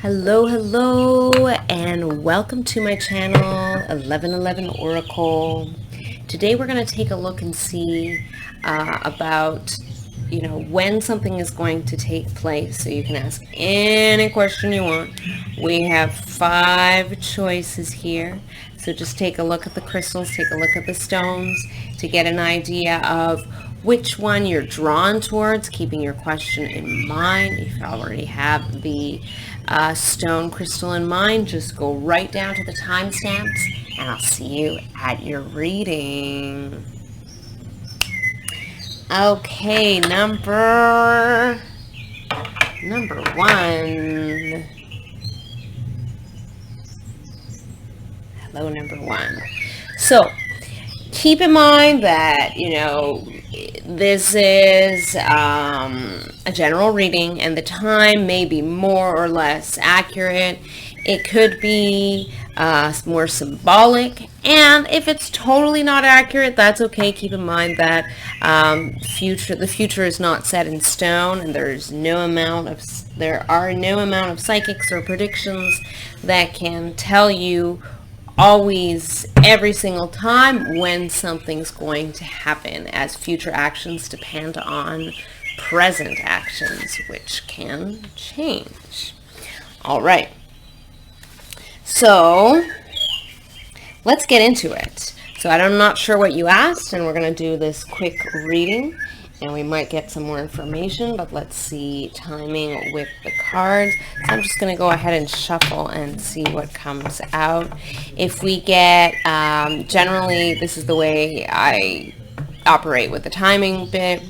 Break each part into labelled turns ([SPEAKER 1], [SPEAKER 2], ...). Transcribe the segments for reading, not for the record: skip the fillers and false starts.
[SPEAKER 1] Hello, and welcome to my channel, 1111 Oracle. Today we're going to take a look and see about, when something is going to take place. So you can ask any question you want. We have 5 choices here. So just take a look at the crystals, take a look at the stones to get an idea of which one you're drawn towards, keeping your question in mind. If you already have the stone crystal in mind, just go right down to the timestamps, and I'll see you at your reading. Okay, number 1. Hello, number 1. So keep in mind that, this is a general reading, and the time may be more or less accurate. It could be more symbolic, and if it's totally not accurate, that's okay. Keep in mind that the future is not set in stone, and there are no amount of psychics or predictions that can tell you always, every single time, when something's going to happen, as future actions depend on present actions, which can change. All right. So let's get into it. So I'm not sure what you asked, and we're going to do this quick reading, and we might get some more information, but let's see timing with the cards. So I'm just going to go ahead and shuffle and see what comes out. If we get, generally, this is the way I operate with the timing bit.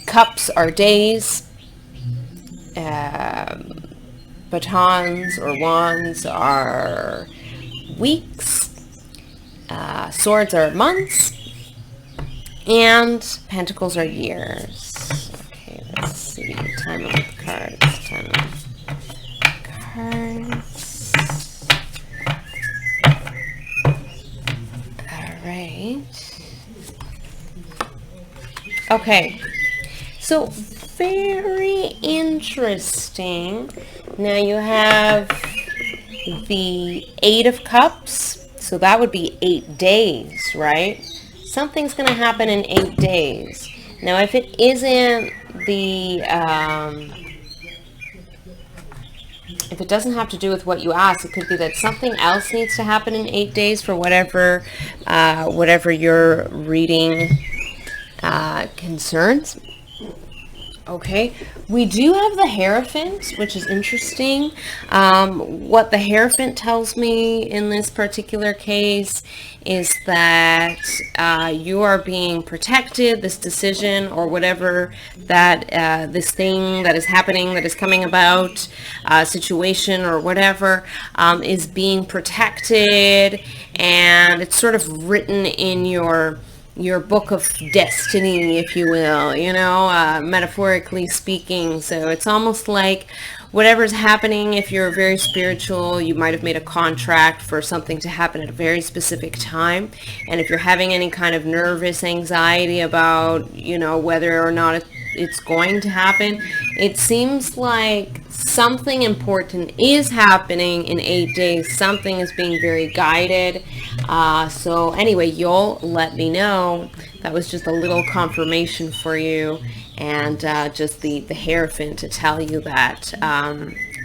[SPEAKER 1] Cups are days. Batons or wands are weeks. Swords are months. And pentacles are years. Okay, let's see. Timing with cards. Alright. Okay. So, very interesting. Now you have the 8 of Cups. So that would be 8 days, right? Something's going to happen in 8 days. Now, if it isn't if it doesn't have to do with what you asked, it could be that something else needs to happen in 8 days for whatever your reading concerns. Okay, we do have the Hierophant, which is interesting. What the Hierophant tells me in this particular case is that you are being protected. This decision or whatever that this thing that is happening, that is coming about, situation or whatever, is being protected, and it's sort of written in your book of destiny, if you will, metaphorically speaking. So it's almost like whatever's happening, if you're very spiritual, you might have made a contract for something to happen at a very specific time. And if you're having any kind of nervous anxiety about, whether or not it's going to happen, it seems like something important is happening in 8 days. Something is being very guided. So anyway, you'll let me know. That was just a little confirmation for you, and just the Hierophant to tell you that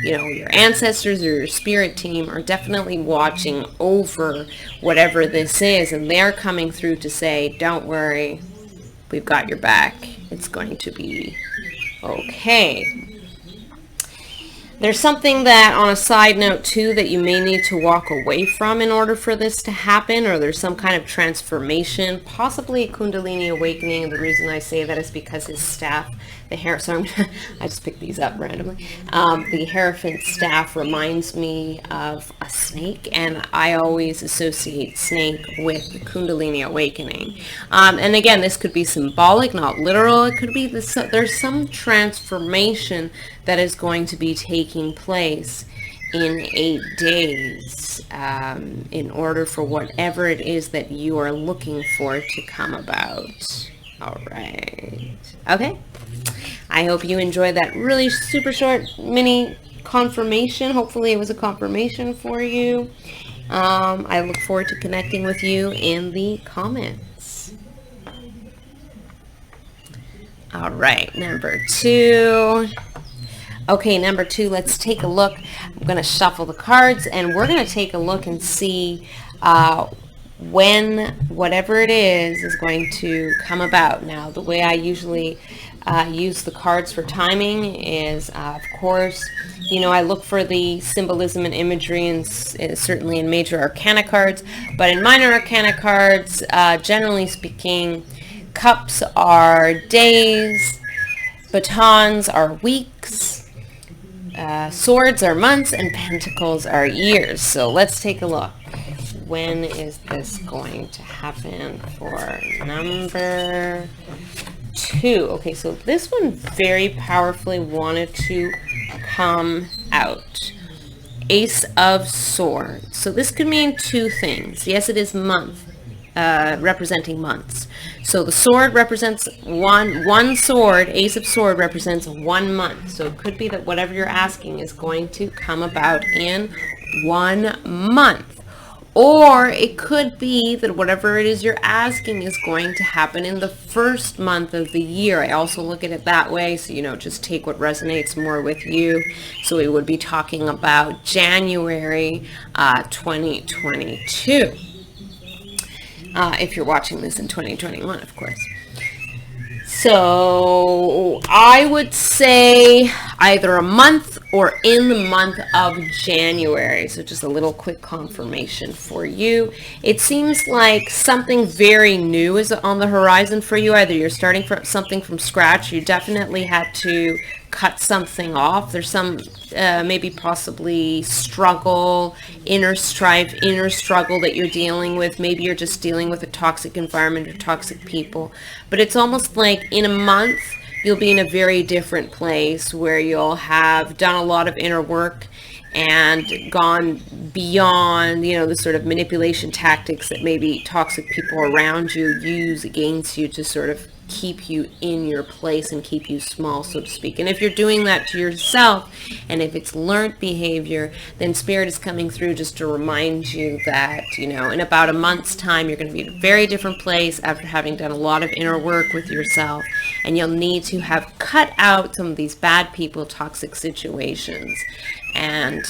[SPEAKER 1] your ancestors or your spirit team are definitely watching over whatever this is, and they're coming through to say, don't worry, we've got your back. It's going to be okay. There's something that, on a side note too, that you may need to walk away from in order for this to happen, or there's some kind of transformation, possibly a Kundalini awakening. And the reason I say that is because his staff, I just picked these up randomly. The Hierophant staff reminds me of a snake, and I always associate snake with the Kundalini awakening. And again, this could be symbolic, not literal. It could be there's some transformation that is going to be taking place in 8 days in order for whatever it is that you are looking for to come about. All right. Okay. I hope you enjoyed that really super short mini confirmation. Hopefully it was a confirmation for you. I look forward to connecting with you in the comments. All right, number 2. Okay, number 2, let's take a look. I'm going to shuffle the cards, and we're going to take a look and see when whatever it is going to come about. Now, the way I usually use the cards for timing is, of course, I look for the symbolism and imagery, and certainly in major arcana cards, but in minor arcana cards, generally speaking, cups are days, batons are weeks, swords are months, and pentacles are years. So let's take a look. When is this going to happen for number 2? Okay, so this one very powerfully wanted to come out. Ace of Swords. So this could mean 2 things. Yes, it is month, representing months. So the sword represents one sword. Ace of Sword represents 1 month. So it could be that whatever you're asking is going to come about in 1 month. Or it could be that whatever it is you're asking is going to happen in the first month of the year. I also look at it that way, so just take what resonates more with you. So we would be talking about January 2022. If you're watching this in 2021, of course. So I would say either a month or in the month of January. So just a little quick confirmation for you. It seems like something very new is on the horizon for you. Either you're starting from something from scratch. You definitely had to cut something off. There's some maybe possibly struggle, inner strife, inner struggle that you're dealing with. Maybe you're just dealing with a toxic environment or toxic people. But it's almost like in a month, you'll be in a very different place where you'll have done a lot of inner work and gone beyond, the sort of manipulation tactics that maybe toxic people around you use against you to sort of keep you in your place and keep you small, so to speak. And if you're doing that to yourself, and if it's learned behavior, then Spirit is coming through just to remind you that, in about a month's time, you're going to be in a very different place after having done a lot of inner work with yourself. And you'll need to have cut out some of these bad people, toxic situations, and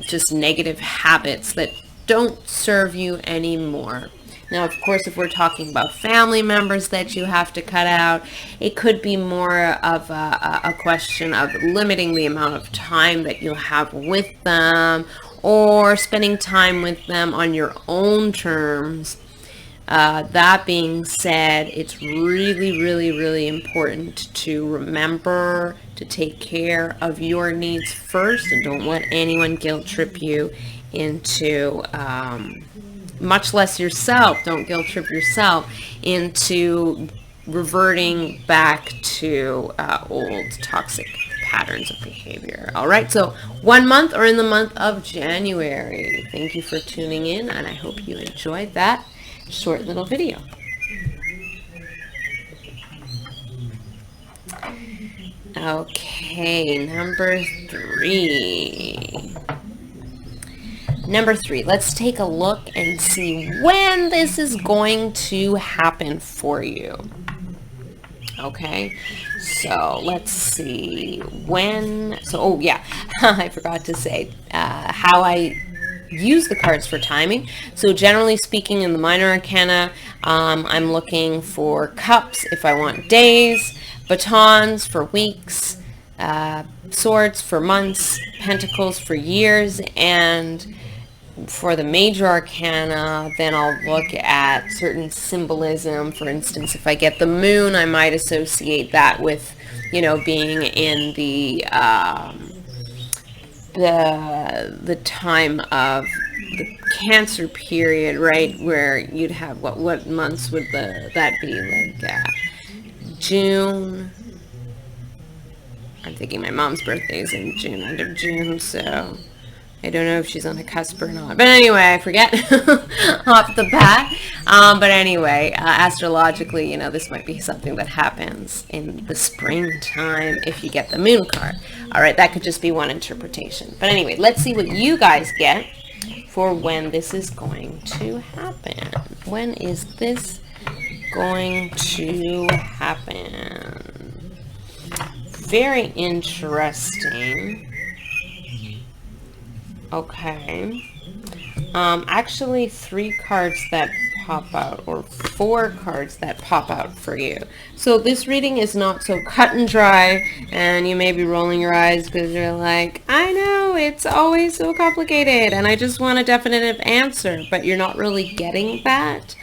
[SPEAKER 1] just negative habits that don't serve you anymore. Now, of course, if we're talking about family members that you have to cut out, it could be more of a question of limiting the amount of time that you'll have with them, or spending time with them on your own terms. That being said, it's really, really, really important to remember to take care of your needs first, and don't let anyone guilt trip you into much less yourself, don't guilt trip yourself into reverting back to old toxic patterns of behavior. All right, so 1 month or in the month of January. Thank you for tuning in, and I hope you enjoyed that short little video. Okay, number 3. Number 3, let's take a look and see when this is going to happen for you. Okay, so let's see when. So, oh yeah, I forgot to say how I use the cards for timing. So generally speaking, in the minor arcana, I'm looking for cups if I want days, batons for weeks, swords for months, pentacles for years, and for the major arcana, then I'll look at certain symbolism. For instance, if I get the moon, I might associate that with, being in the time of the Cancer period, right? Where you'd have what months would that be? Like June. I'm thinking my mom's birthday is in June, end of June, so. I don't know if she's on a cusp or not. But anyway, I forget off the bat. But anyway, astrologically, this might be something that happens in the springtime if you get the moon card. All right, that could just be one interpretation. But anyway, let's see what you guys get for when this is going to happen. When is this going to happen? Very interesting. Okay. Actually 3 cards that pop out, or 4 cards that pop out for you. So this reading is not so cut and dry, and you may be rolling your eyes because you're like, I know, it's always so complicated and I just want a definitive answer, but you're not really getting that.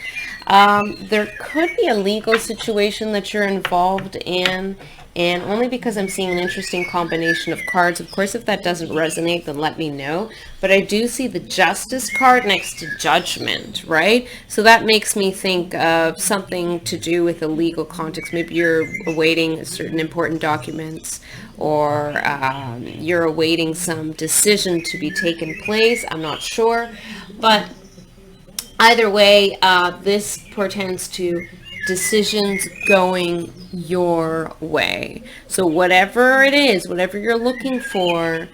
[SPEAKER 1] There could be a legal situation that you're involved in, and only because I'm seeing an interesting combination of cards. Of course, if that doesn't resonate, then let me know. But I do see the Justice card next to Judgment, right? So that makes me think of something to do with a legal context. Maybe you're awaiting certain important documents, or you're awaiting some decision to be taken place. I'm not sure. But either way, this portends to decisions going your way. So whatever it is, whatever you're looking for,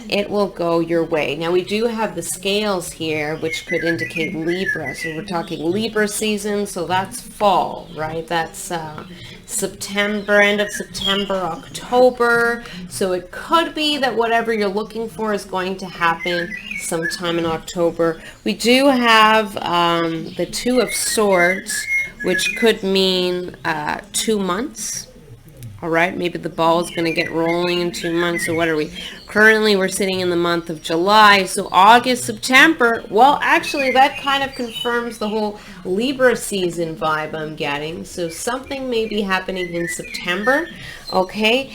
[SPEAKER 1] it will go your way. Now we do have the scales here, which could indicate Libra. So we're talking Libra season. So that's fall, right? That's September, end of September, October. So it could be that whatever you're looking for is going to happen sometime in October. We do have the Two of Swords, which could mean 2 months. All right, maybe the ball is going to get rolling in 2 months. So what are we? Currently, we're sitting in the month of July. So August, September. Well, actually, that kind of confirms the whole Libra season vibe I'm getting. So something may be happening in September. Okay.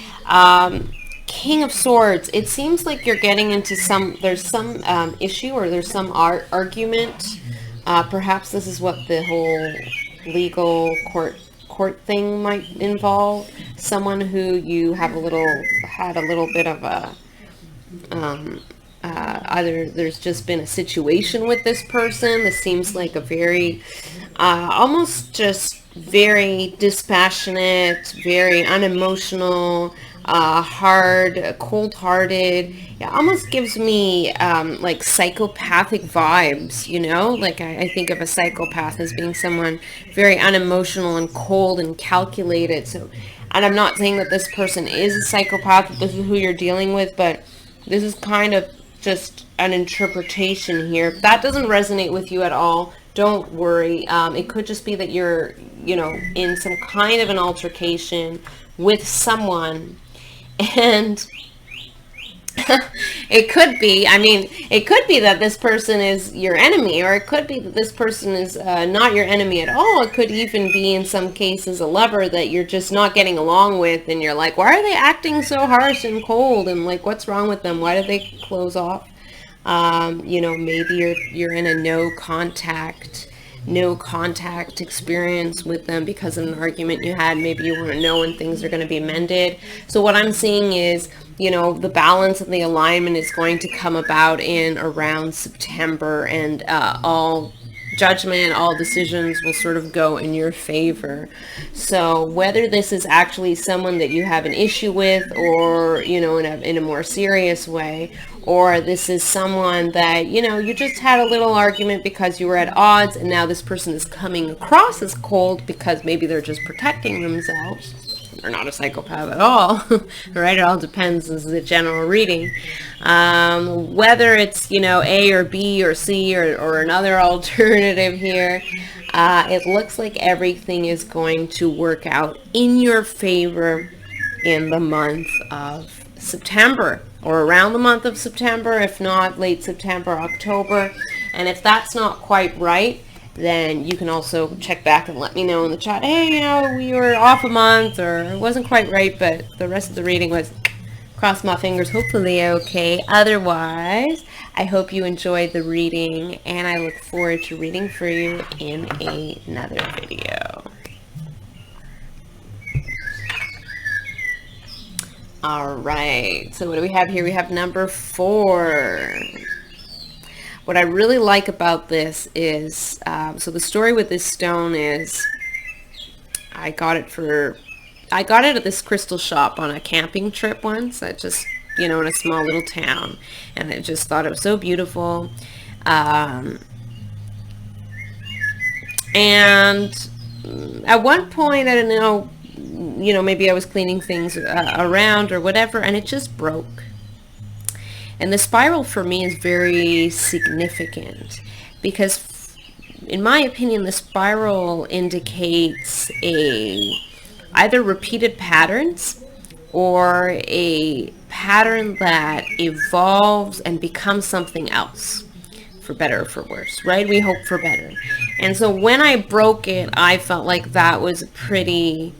[SPEAKER 1] King of Swords. It seems like you're getting into there's some issue, or there's some argument. Perhaps this is what the whole legal court thing might involve. Someone who you have had a little bit of a either there's just been a situation with this person. This seems like a very almost just very dispassionate, very unemotional, hard, cold-hearted. It almost gives me like psychopathic vibes, like I think of a psychopath as being someone very unemotional and cold and calculated. So, and I'm not saying that this person is a psychopath, that this is who you're dealing with, but this is kind of just an interpretation here. If that doesn't resonate with you at all, don't worry. It could just be that you're, in some kind of an altercation with someone, and it could be that this person is your enemy, or it could be that this person is not your enemy at all. It could even be, in some cases, a lover that you're just not getting along with, and you're like, why are they acting so harsh and cold, and like, what's wrong with them? Why do they close off? Maybe you're in a no contact experience with them because of an argument you had. Maybe you want to know when things are going to be mended. So what I'm seeing is, the balance and the alignment is going to come about in around September, and all judgment, all decisions will sort of go in your favor. So whether this is actually someone that you have an issue with, or, in a more serious way, or this is someone that, you just had a little argument because you were at odds, and now this person is coming across as cold because maybe they're just protecting themselves. They're not a psychopath at all, right? It all depends. This is a general reading. Whether it's, A or B or C or another alternative here, it looks like everything is going to work out in your favor in the month of September, or around the month of September, if not late September, October. And if that's not quite right, then you can also check back and let me know in the chat, hey, we were off a month, or it wasn't quite right, but the rest of the reading was, cross my fingers, hopefully okay. Otherwise, I hope you enjoyed the reading, and I look forward to reading for you in another video. All right. So what do we have here? We have number 4. What I really like about this is, so the story with this stone is, I got it at this crystal shop on a camping trip once. I just, in a small little town, and I just thought it was so beautiful. And at one point, I don't know, maybe I was cleaning things around or whatever, and it just broke. And the spiral for me is very significant because, in my opinion, the spiral indicates either repeated patterns or a pattern that evolves and becomes something else, for better or for worse, right? We hope for better. And so when I broke it, I felt like that was a pretty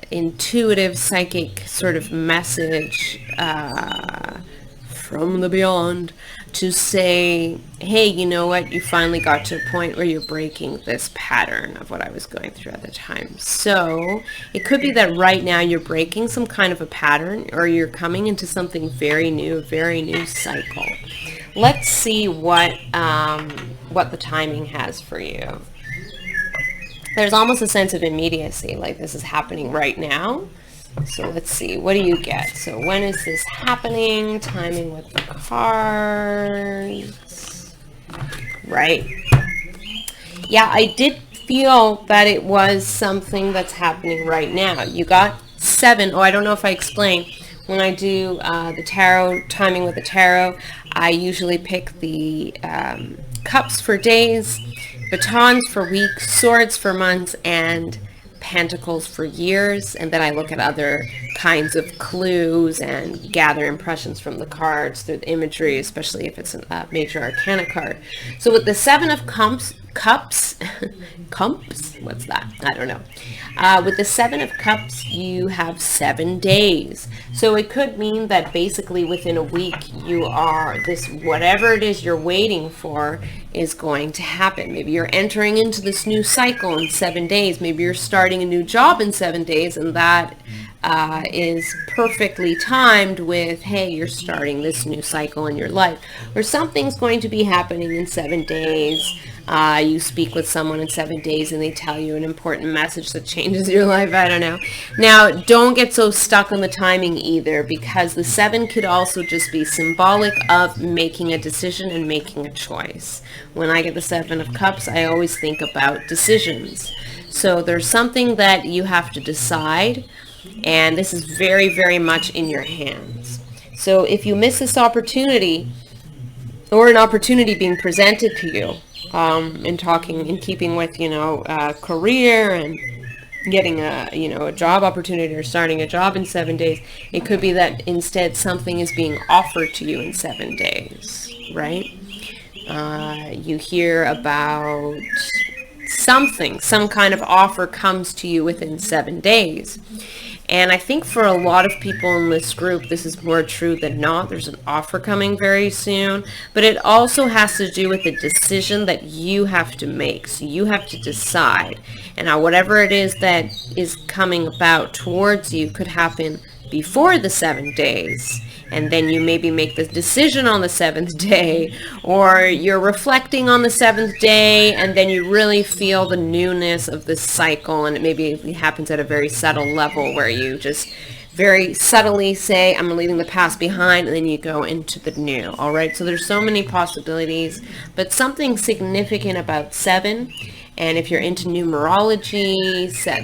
[SPEAKER 1] intuitive, psychic sort of message from the beyond to say, hey, you know what? You finally got to a point where you're breaking this pattern of what I was going through at the time. So it could be that right now you're breaking some kind of a pattern, or you're coming into something very new, a very new cycle. Let's see what the timing has for you. There's almost a sense of immediacy, like this is happening right now. So let's see, what do you get? So when is this happening? Timing with the cards. Right. Yeah, I did feel that it was something that's happening right now. You got 7. Oh, I don't know if I explained. When I do the tarot, timing with the tarot, I usually pick the cups for days, batons for weeks, swords for months, and pentacles for years. And then I look at other kinds of clues and gather impressions from the cards through the imagery, especially if it's a major arcana card. So with the 7 of cups, what's that? I don't know. With the 7 of cups, you have 7 days. So it could mean that basically within a week, you are this, whatever it is you're waiting for is going to happen. Maybe you're entering into this new cycle in 7 days. Maybe you're starting a new job in 7 days, and that is perfectly timed with, hey, you're starting this new cycle in your life. Or something's going to be happening in 7 days. You speak with someone in 7 days and they tell you an important message that changes your life. I don't know. Now, don't get so stuck on the timing either, because the 7 could also just be symbolic of making a decision and making a choice. When I get the 7 of Cups, I always think about decisions. So there's something that you have to decide, and this is very, very much in your hands. So if you miss this opportunity, or an opportunity being presented to you, in keeping with, career and getting a job opportunity or starting a job in 7 days, it could be that instead something is being offered to you in 7 days, right? You hear about something, some kind of offer comes to you within 7 days. And I think for a lot of people in this group, this is more true than not. There's an offer coming very soon, but it also has to do with the decision that you have to make. So you have to decide. And now whatever it is that is coming about towards you could happen before the 7 days. And then you maybe make the decision on the 7th day, or you're reflecting on the 7th day, and then you really feel the newness of this cycle, and it maybe happens at a very subtle level where you just very subtly say, I'm leaving the past behind, and then you go into the new. All right, so there's so many possibilities, but something significant about 7. And if you're into numerology,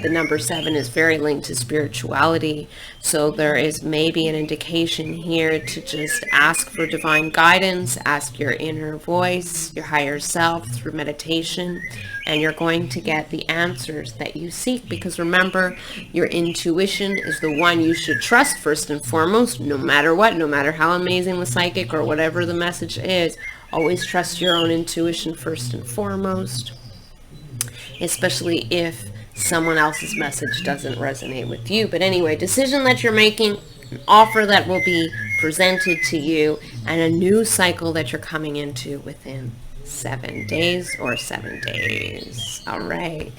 [SPEAKER 1] the number 7 is very linked to spirituality. So there is maybe an indication here to just ask for divine guidance, ask your inner voice, your higher self through meditation, and you're going to get the answers that you seek. Because remember, your intuition is the one you should trust first and foremost, no matter what, no matter how amazing the psychic or whatever the message is. Always trust your own intuition first and foremost, especially if someone else's message doesn't resonate with you. But anyway, decision that you're making, an offer that will be presented to you, and a new cycle that you're coming into within 7 days or 7 days. All right.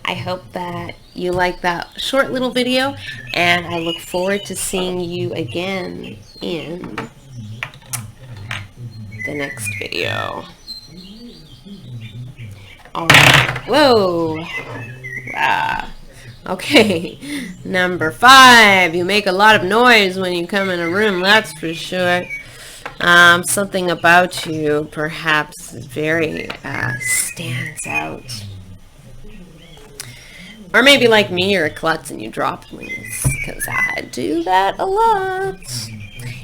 [SPEAKER 1] I hope that you like that short little video, and I look forward to seeing you again in the next video. All right. Whoa. Ah. Okay. Number 5. You make a lot of noise when you come in a room, that's for sure. Something about you perhaps very stands out. Or maybe like me, you're a klutz and you drop things, because I do that a lot.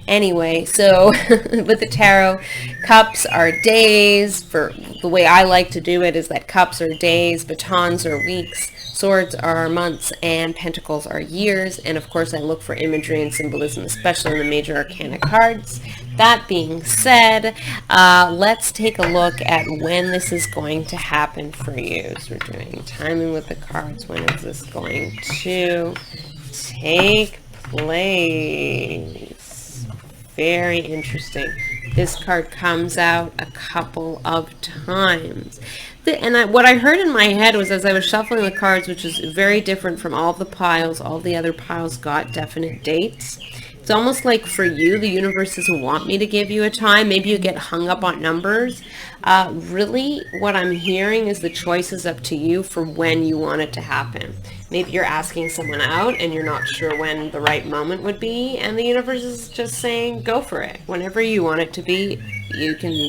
[SPEAKER 1] Anyway, so with the tarot, cups are days. For the way I like to do it is that cups are days, batons are weeks, swords are months, and pentacles are years. And of course, I look for imagery and symbolism, especially in the major arcana cards. That being said, let's take a look at when this is going to happen for you. So we're doing timing with the cards. When is this going to take place? Very interesting. This card comes out a couple of times. What I heard in my head was, as I was shuffling the cards, which is very different from all the piles, all the other piles got definite dates. It's almost like for you, the universe doesn't want me to give you a time. Maybe you get hung up on numbers. Really, what I'm hearing is the choice is up to you for when you want it to happen. Maybe you're asking someone out and you're not sure when the right moment would be, and the universe is just saying, go for it. Whenever you want it to be, you can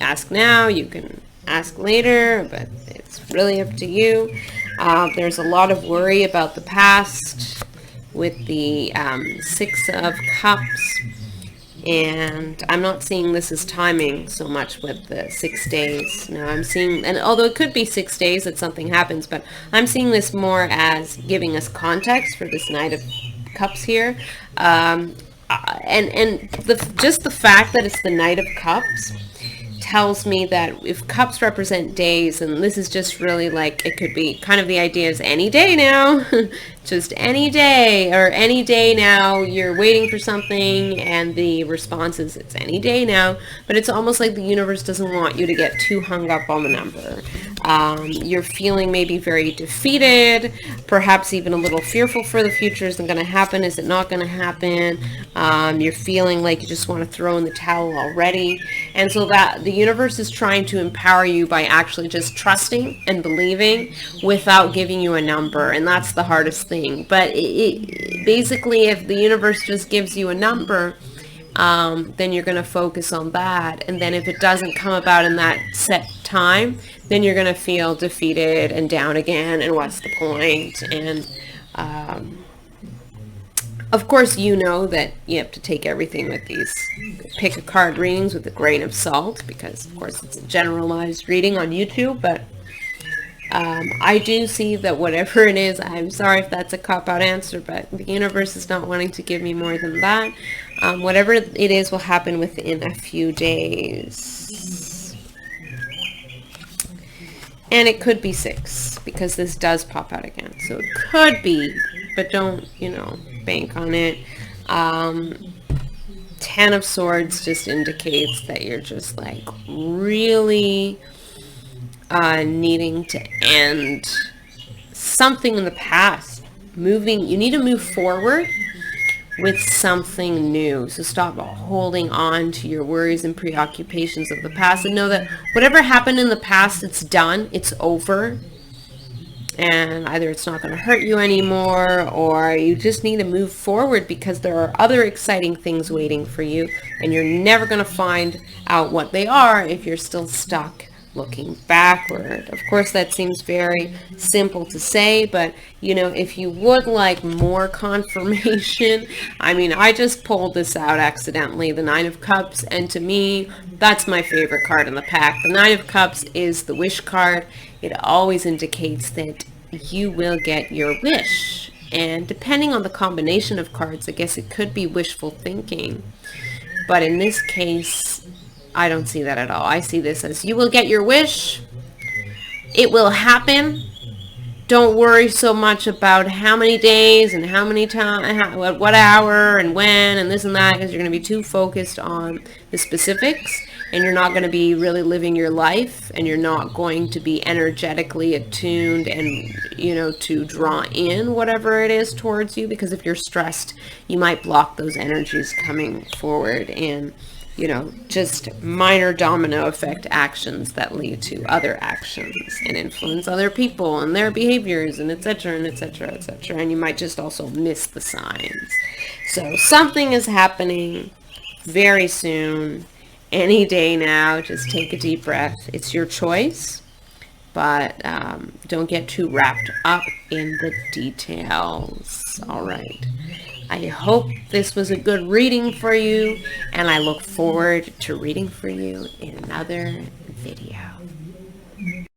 [SPEAKER 1] ask now, you can ask later, but it's really up to you. There's a lot of worry about the past with the 6 of Cups, and I'm not seeing this as timing so much with the 6 days. No, I'm seeing, and although it could be 6 days that something happens, but I'm seeing this more as giving us context for this Knight of Cups here. Just the fact that it's the Knight of Cups tells me that if cups represent days, and this is just really like, it could be kind of the idea is any day now, just any day, or any day now, you're waiting for something and the response is it's any day now, but it's almost like the universe doesn't want you to get too hung up on the number. You're feeling maybe very defeated, perhaps even a little fearful for the future. Is it going to happen? Is it not going to happen? You're feeling like you just want to throw in the towel already. And so that the universe is trying to empower you by actually just trusting and believing without giving you a number. And that's the hardest thing. But basically, if the universe just gives you a number, then you're going to focus on that. And then if it doesn't come about in that set time, then you're going to feel defeated and down again. And what's the point? And of course, you know that you have to take everything with these pick a card readings with a grain of salt, because of course it's a generalized reading on YouTube. But I do see that whatever it is, I'm sorry if that's a cop-out answer, but the universe is not wanting to give me more than that. Whatever it is will happen within a few days. And it could be 6, because this does pop out again. So it could be, but don't, bank on it. 10 of Swords just indicates that you're just like really needing to end something in the past. You need to move forward with something new. So stop holding on to your worries and preoccupations of the past, and know that whatever happened in the past, it's done, it's over. And either it's not going to hurt you anymore, or you just need to move forward, because there are other exciting things waiting for you, and you're never going to find out what they are if you're still stuck looking backward. Of course, that seems very simple to say, but if you would like more confirmation, I just pulled this out accidentally, the Nine of Cups, and to me, that's my favorite card in the pack. The Nine of Cups is the wish card. It always indicates that you will get your wish. And depending on the combination of cards, I guess it could be wishful thinking. But in this case, I don't see that at all. I see this as you will get your wish. It will happen. don't worry so much about how many days and how many time, what hour and when and this and that, because you're going to be too focused on the specifics, and you're not going to be really living your life, and you're not going to be energetically attuned and, to draw in whatever it is towards you, because if you're stressed, you might block those energies coming forward, and just minor domino effect actions that lead to other actions and influence other people and their behaviors and etc. and etc. etc. And you might just also miss the signs. So something is happening very soon, any day now. Just take a deep breath. It's your choice, but don't get too wrapped up in the details. All right. I hope this was a good reading for you, and I look forward to reading for you in another video.